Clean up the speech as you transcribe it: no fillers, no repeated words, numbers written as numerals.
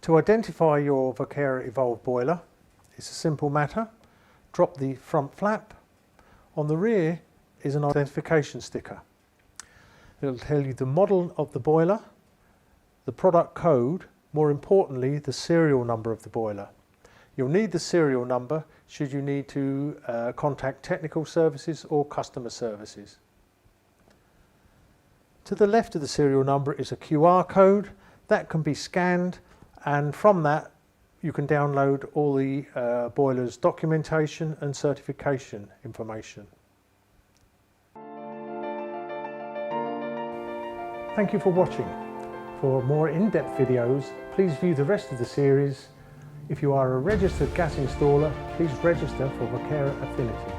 To identify your Vokera Evolve boiler, it's a simple matter. Drop the front flap. On the rear is an identification sticker. It'll tell you the model of the boiler, the product code, more importantly the serial number of the boiler. You'll need the serial number should you need to contact technical services or customer services. To the left of the serial number is a QR code that can be scanned, and from that you can download all the boiler's documentation and certification information. Thank you for watching. For more in-depth videos, please view the rest of the series. If you are a registered gas installer, please register for Vokera Affinity.